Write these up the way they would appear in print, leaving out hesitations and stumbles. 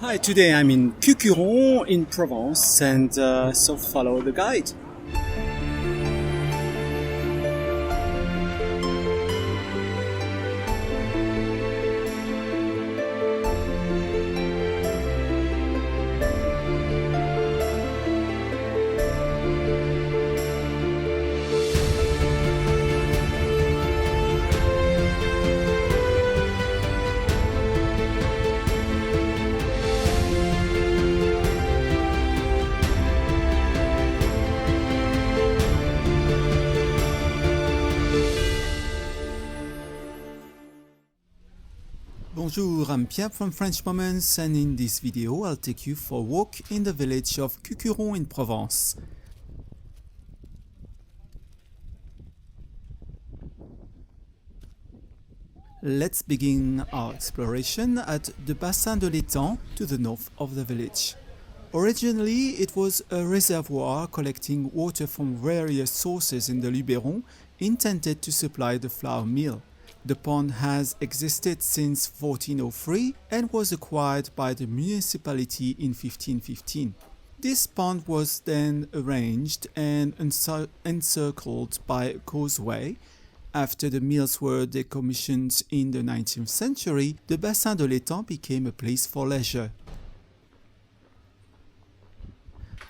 Hi, today I'm in Cucuron in Provence, and so follow the guide. Bonjour, I'm Pierre from French Moments, and in this video I'll take you for a walk in the village of Cucuron in Provence. Let's begin our exploration at the Bassin de l'Étang to the north of the village. Originally, it was a reservoir collecting water from various sources in the Luberon, intended to supply the flour mill. The pond has existed since 1403 and was acquired by the municipality in 1515. This pond was then arranged and encircled by a causeway. After the mills were decommissioned in the 19th century, the Bassin de l'Étang became a place for leisure.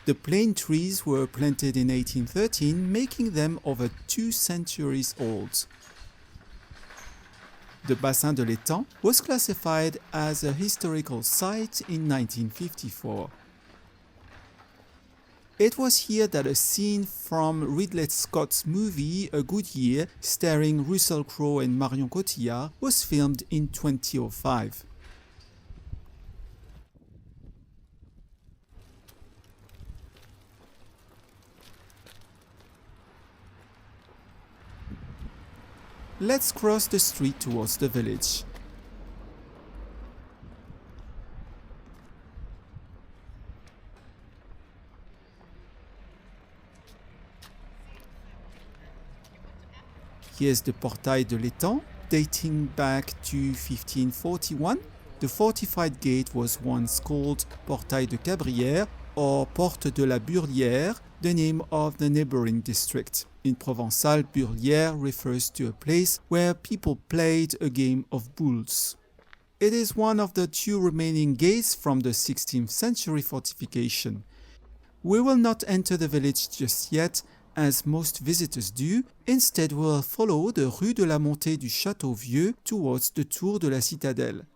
The plane trees were planted in 1813, making them over 2 centuries old. The Bassin de l'Étang was classified as a historical site in 1954. It was here that a scene from Ridley Scott's movie A Good Year, starring Russell Crowe and Marion Cotillard, was filmed in 2005. Let's cross the street towards the village. Here's the Portail de l'Étang, dating back to 1541. The fortified gate was once called Portail de Cabrières or Porte de la Burlière, the name of the neighboring district. In Provençal, Burlière refers to a place where people played a game of boules. It is one of the 2 remaining gates from the 16th century fortification. We will not enter the village just yet, as most visitors do. Instead, we will follow the Rue de la Montée du Château Vieux towards the Tour de la Citadelle.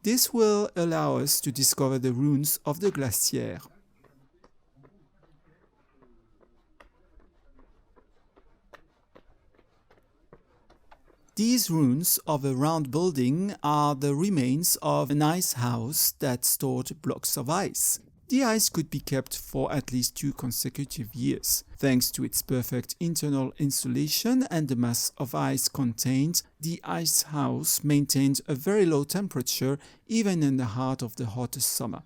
This will allow us to discover the ruins of the glacière. These ruins of a round building are the remains of an ice house that stored blocks of ice. The ice could be kept for at least 2 consecutive years. Thanks to its perfect internal insulation and the mass of ice contained, the ice house maintained a very low temperature even in the heart of the hottest summer.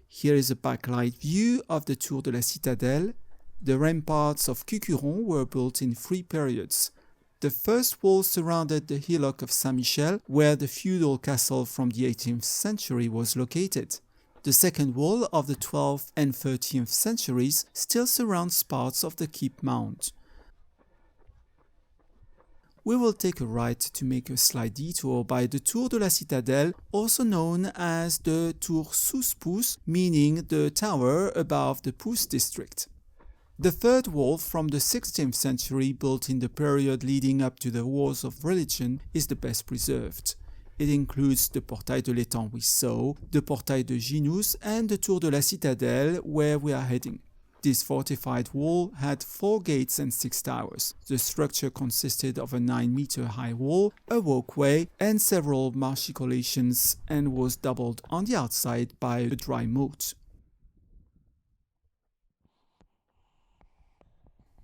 Here is a backlight view of the Tour de la Citadelle. The ramparts of Cucuron were built in 3 periods. The first wall surrounded the hillock of Saint-Michel, where the feudal castle from the 18th century was located. The second wall of the 12th and 13th centuries still surrounds parts of the keep mount. We will take a right to make a slight detour by the Tour de la Citadelle, also known as the Tour sous Pouce, meaning the tower above the Pouce district. The third wall from the 16th century, built in the period leading up to the Wars of Religion, is the best preserved. It includes the Portail de l'Étang we saw, the Portail de Ginous, and the Tour de la Citadelle, where we are heading. This fortified wall had 4 gates and 6 towers. The structure consisted of a 9-meter-high wall, a walkway, and several machicolations, and was doubled on the outside by a dry moat.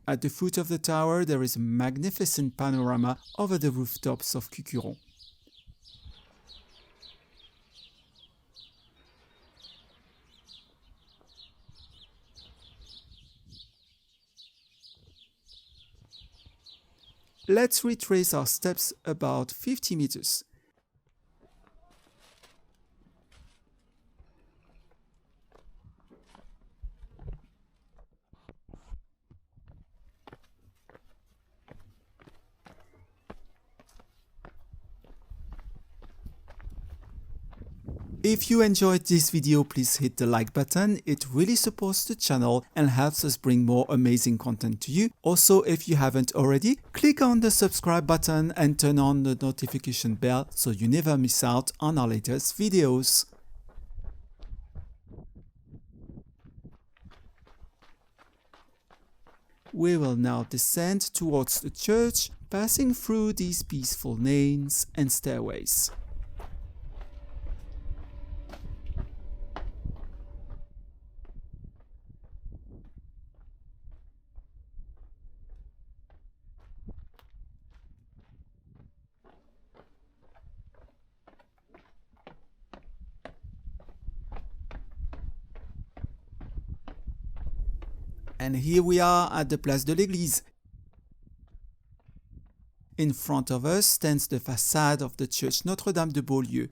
At the foot of the tower, there is a magnificent panorama over the rooftops of Cucuron. Let's retrace our steps about 50 meters. If you enjoyed this video, please hit the like button. It really supports the channel and helps us bring more amazing content to you. Also, if you haven't already, click on the subscribe button and turn on the notification bell so you never miss out on our latest videos. We will now descend towards the church, passing through these peaceful lanes and stairways. And here we are at the Place de l'Église. In front of us stands the facade of the church Notre-Dame de Beaulieu.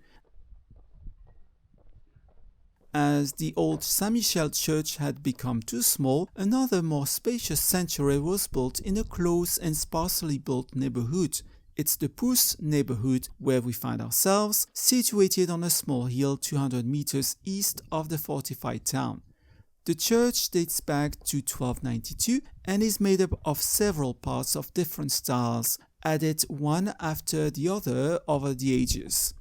As the old Saint-Michel church had become too small, another more spacious sanctuary was built in a close and sparsely built neighborhood. It's the Pouce neighborhood where we find ourselves, situated on a small hill 200 meters east of the fortified town. The church dates back to 1292 and is made up of several parts of different styles, added one after the other over the ages.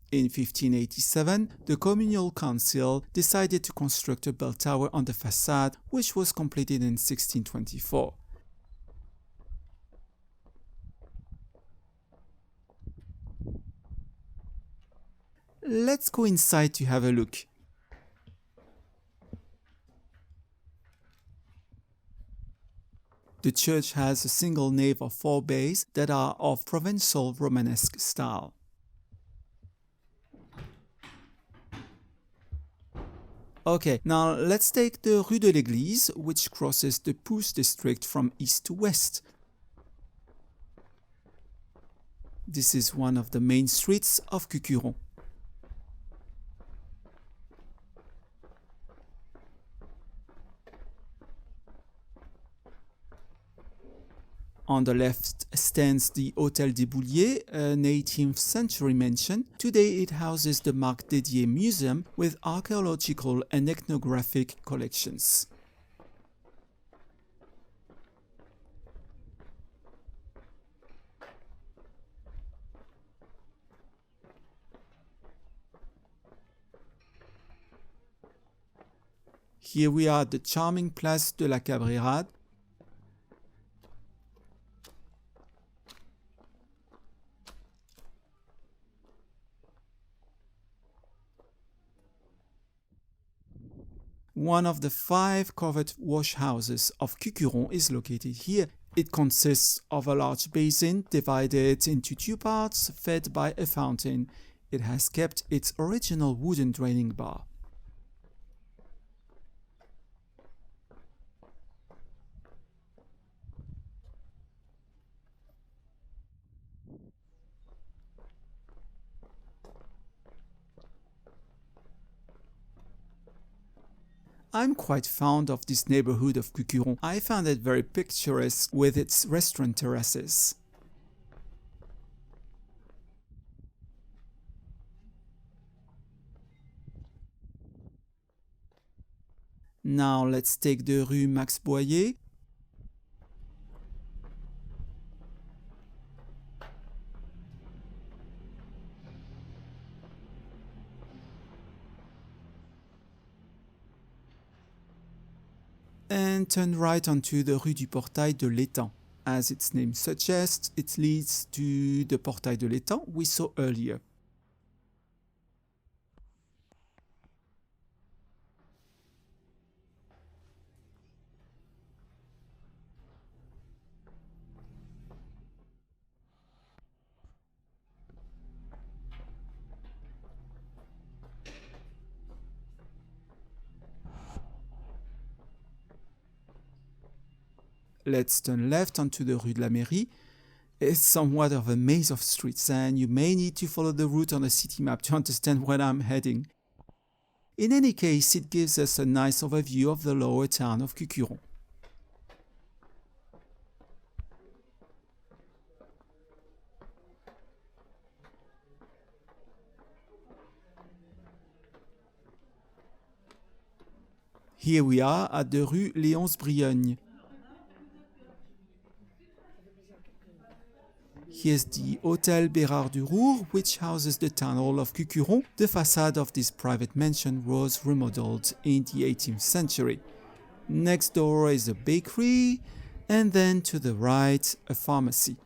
In 1587, the Communal Council decided to construct a bell tower on the facade, which was completed in 1624. Let's go inside to have a look. The church has a single nave of 4 bays that are of Provençal Romanesque style. Okay, now let's take the Rue de l'Église, which crosses the Pouce district from east to west. This is one of the main streets of Cucuron. On the left stands the Hôtel des Bouliers, an 18th century mansion. Today it houses the Marc Dédier Museum with archaeological and ethnographic collections. Here we are at the charming Place de la Cabrerade. One of the 5 covered wash houses of Cucuron is located here. It consists of a large basin divided into 2 parts, fed by a fountain. It has kept its original wooden draining bar. I'm quite fond of this neighborhood of Cucuron. I found it very picturesque with its restaurant terraces. Now let's take the Rue Max Boyer. And turn right onto the Rue du Portail de l'Étang. As its name suggests, it leads to the Portail de l'Étang we saw earlier. Let's turn left onto the Rue de la Mairie. It's somewhat of a maze of streets, and you may need to follow the route on a city map to understand where I'm heading. In any case, it gives us a nice overview of the lower town of Cucuron. Here we are at the Rue Léonce-Briogne. Here's the Hôtel Bérard du Roure, which houses the town hall of Cucuron. The facade of this private mansion was remodeled in the 18th century. Next door is a bakery, and then to the right, a pharmacy.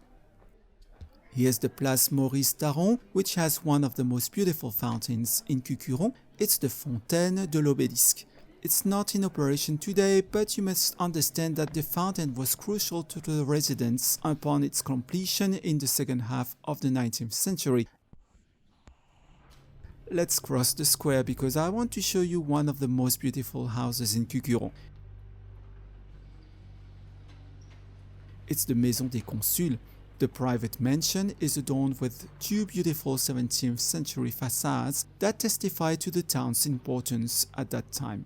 Here's the Place Maurice Taron, which has one of the most beautiful fountains in Cucuron. It's the Fontaine de l'Obélisque. It's not in operation today, but you must understand that the fountain was crucial to the residents upon its completion in the second half of the 19th century. Let's cross the square because I want to show you one of the most beautiful houses in Cucuron. It's the Maison des Consuls. The private mansion is adorned with two beautiful 17th century facades that testify to the town's importance at that time.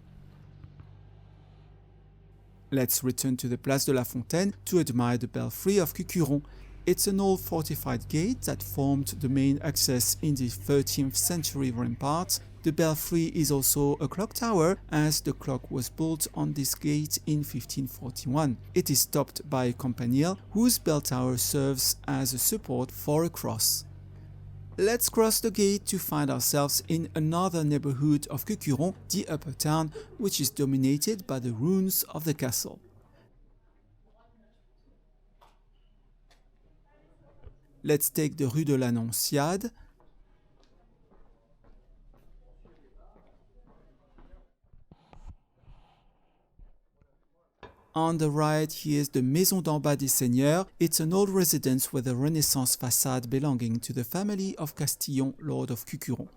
Let's return to the Place de la Fontaine to admire the belfry of Cucuron. It's an old fortified gate that formed the main access in the 13th century rampart. The belfry is also a clock tower, as the clock was built on this gate in 1541. It is topped by a campanile whose bell tower serves as a support for a cross. Let's cross the gate to find ourselves in another neighborhood of Cucuron, the Upper Town, which is dominated by the ruins of the castle. Let's take the Rue de l'Annonciade. On the right, here's the Maison d'en bas des Seigneurs. It's an old residence with a Renaissance facade belonging to the family of Castillon, Lord of Cucuron.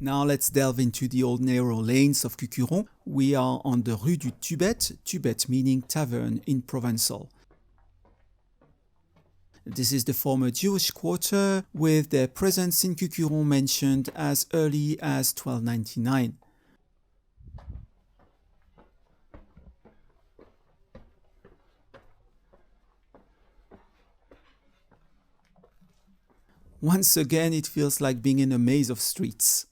Now let's delve into the old narrow lanes of Cucuron. We are on the Rue du Tubet, Tubet meaning tavern in Provençal. This is the former Jewish quarter, with their presence in Cucuron mentioned as early as 1299. Once again, it feels like being in a maze of streets.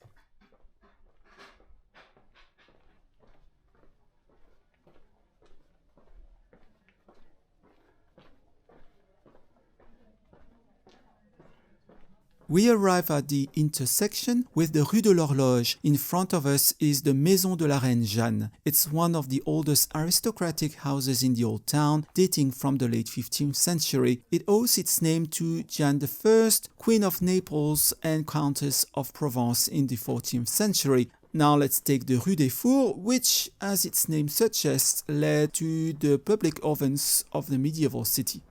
We arrive at the intersection with the Rue de l'Horloge. In front of us is the Maison de la Reine Jeanne. It's one of the oldest aristocratic houses in the old town, dating from the late 15th century. It owes its name to Jeanne I, Queen of Naples and Countess of Provence in the 14th century. Now let's take the Rue des Fours, which, as its name suggests, led to the public ovens of the medieval city.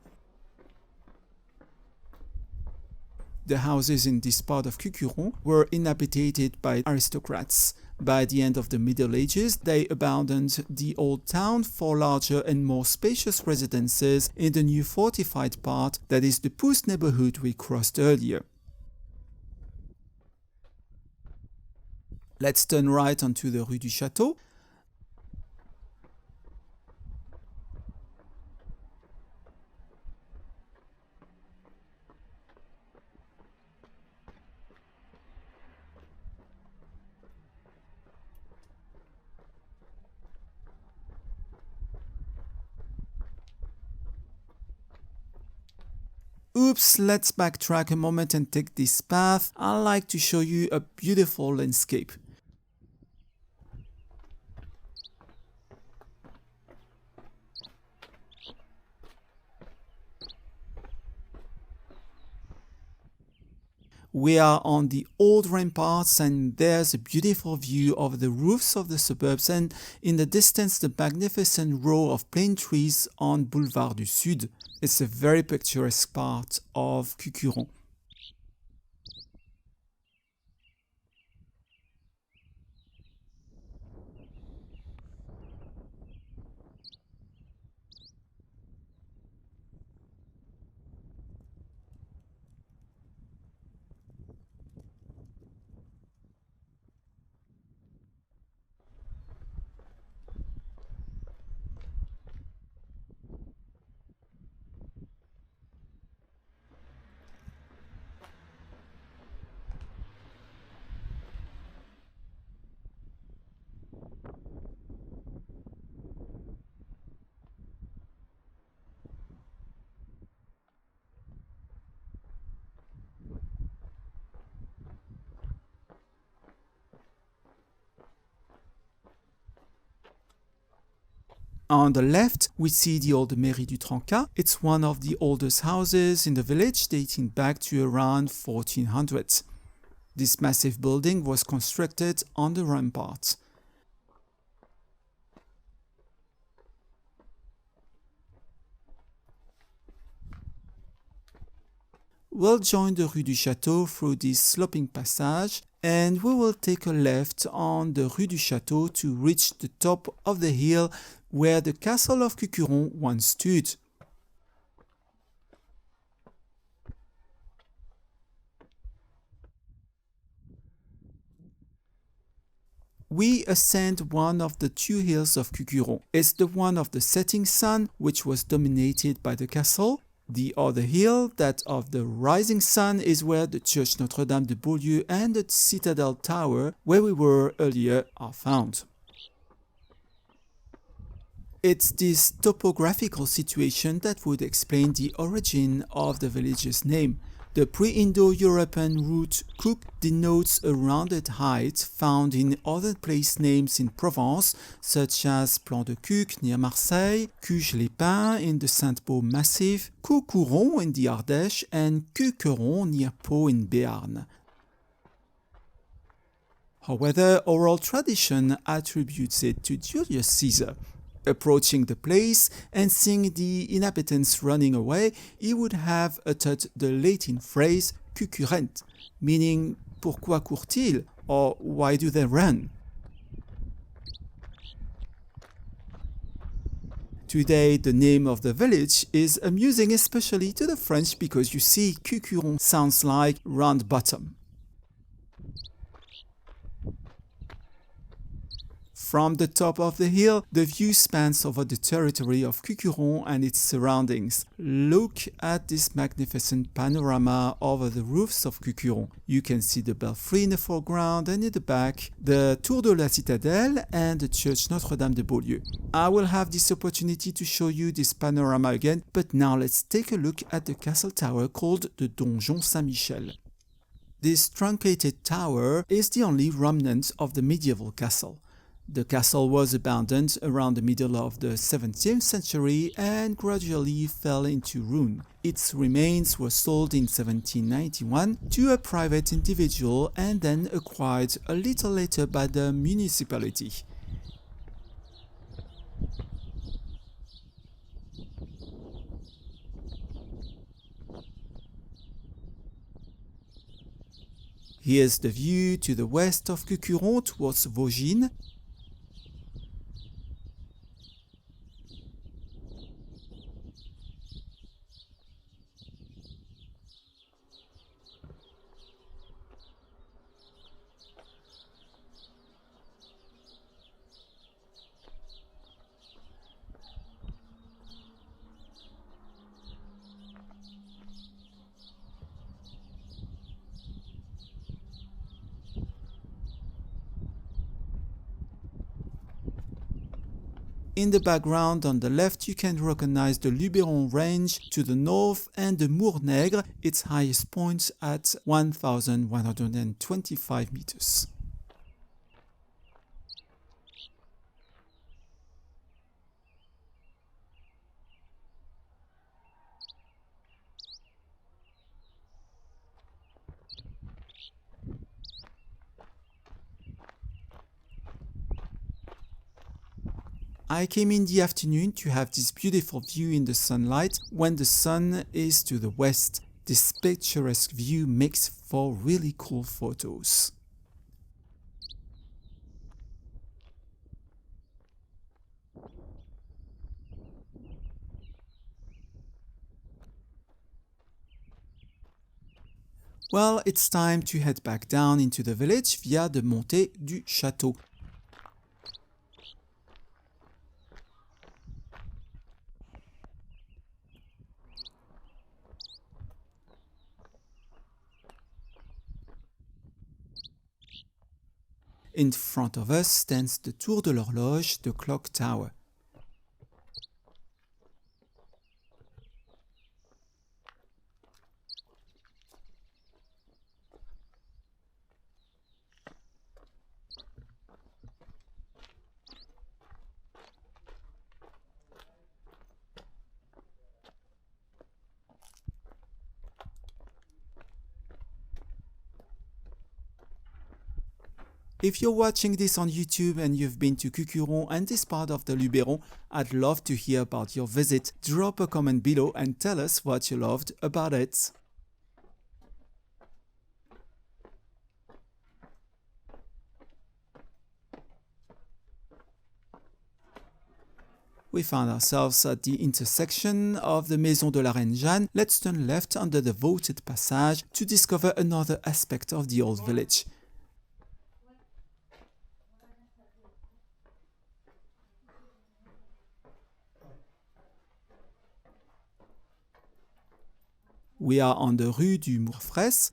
The houses in this part of Cucuron were inhabited by aristocrats. By the end of the Middle Ages, they abandoned the old town for larger and more spacious residences in the new fortified part, that is the Pouce neighborhood we crossed earlier. Let's turn right onto the Rue du Château. Oops, let's backtrack a moment and take this path. I'd like to show you a beautiful landscape. We are on the old ramparts, and there's a beautiful view of the roofs of the suburbs, and in the distance the magnificent row of plane trees on Boulevard du Sud. It's a very picturesque part of Cucuron. On the left, we see the old Mairie du Trancat. It's one of the oldest houses in the village, dating back to around 1400. This massive building was constructed on the rampart. We'll join the Rue du Château through this sloping passage, and we will take a left on the Rue du Château to reach the top of the hill where the castle of Cucuron once stood. We ascend one of the two hills of Cucuron. It's the one of the setting sun, which was dominated by the castle. The other hill, that of the rising sun, is where the Church Notre-Dame de Beaulieu and the Citadel Tower, where we were earlier, are found. It's this topographical situation that would explain the origin of the village's name. The pre-Indo-European root Cuc denotes a rounded height found in other place names in Provence, such as Plan de Cuc near Marseille, Cuges-les-Pins in the Sainte-Baume Massif, Coucouron in the Ardèche, and Cuqueron near Pau in Béarn. However, oral tradition attributes it to Julius Caesar. Approaching the place and seeing the inhabitants running away, he would have uttered the Latin phrase cucurrent, meaning pourquoi courent-ils, or why do they run? Today, the name of the village is amusing, especially to the French, because you see, Cucuron sounds like round bottom. From the top of the hill, the view spans over the territory of Cucuron and its surroundings. Look at this magnificent panorama over the roofs of Cucuron. You can see the belfry in the foreground, and in the back, the Tour de la Citadelle and the Church Notre-Dame de Beaulieu. I will have this opportunity to show you this panorama again, but now let's take a look at the castle tower called the Donjon Saint-Michel. This truncated tower is the only remnant of the medieval castle. The castle was abandoned around the middle of the 17th century and gradually fell into ruin. Its remains were sold in 1791 to a private individual and then acquired a little later by the municipality. Here's the view to the west of Cucuron towards Vaugines. In the background on the left, you can recognize the Luberon range to the north and the Mur Negre, its highest point at 1,125 meters. I came in the afternoon to have this beautiful view in the sunlight when the sun is to the west. This picturesque view makes for really cool photos. Well, it's time to head back down into the village via the Montée du Château. In front of us stands the Tour de l'Horloge, the clock tower. If you're watching this on YouTube and you've been to Cucuron and this part of the Luberon, I'd love to hear about your visit. Drop a comment below and tell us what you loved about it. We found ourselves at the intersection of the Maison de la Reine Jeanne. Let's turn left under the vaulted passage to discover another aspect of the old village. We are on the Rue du Mourfresse.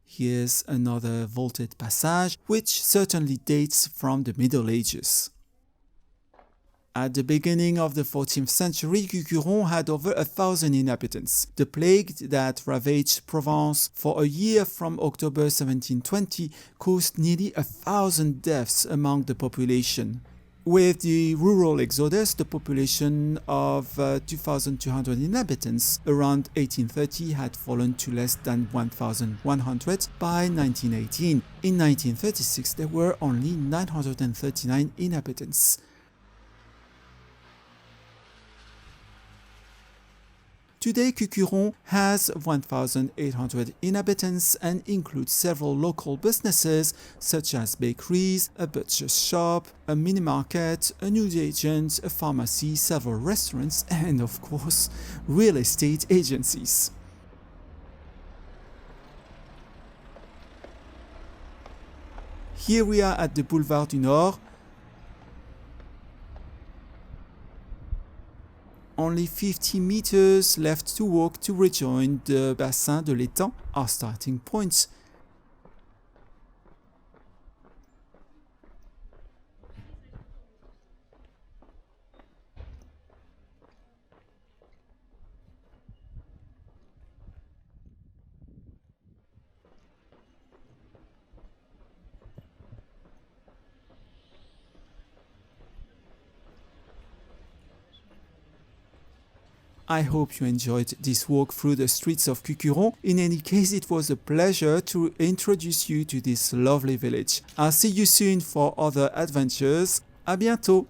Here's another vaulted passage, which certainly dates from the Middle Ages. At the beginning of the 14th century, Cucuron had over 1,000 inhabitants. The plague that ravaged Provence for a year from October 1720 caused nearly 1,000 deaths among the population. With the rural exodus, the population of 2,200 inhabitants around 1830 had fallen to less than 1,100 by 1918. In 1936, there were only 939 inhabitants. Today, Cucuron has 1,800 inhabitants and includes several local businesses such as bakeries, a butcher's shop, a mini market, a newsagent, a pharmacy, several restaurants, and of course, real estate agencies. Here we are at the Boulevard du Nord. Only 50 meters left to walk to rejoin the Bassin de l'Étang, our starting point. I hope you enjoyed this walk through the streets of Cucuron. In any case, it was a pleasure to introduce you to this lovely village. I'll see you soon for other adventures. À bientôt!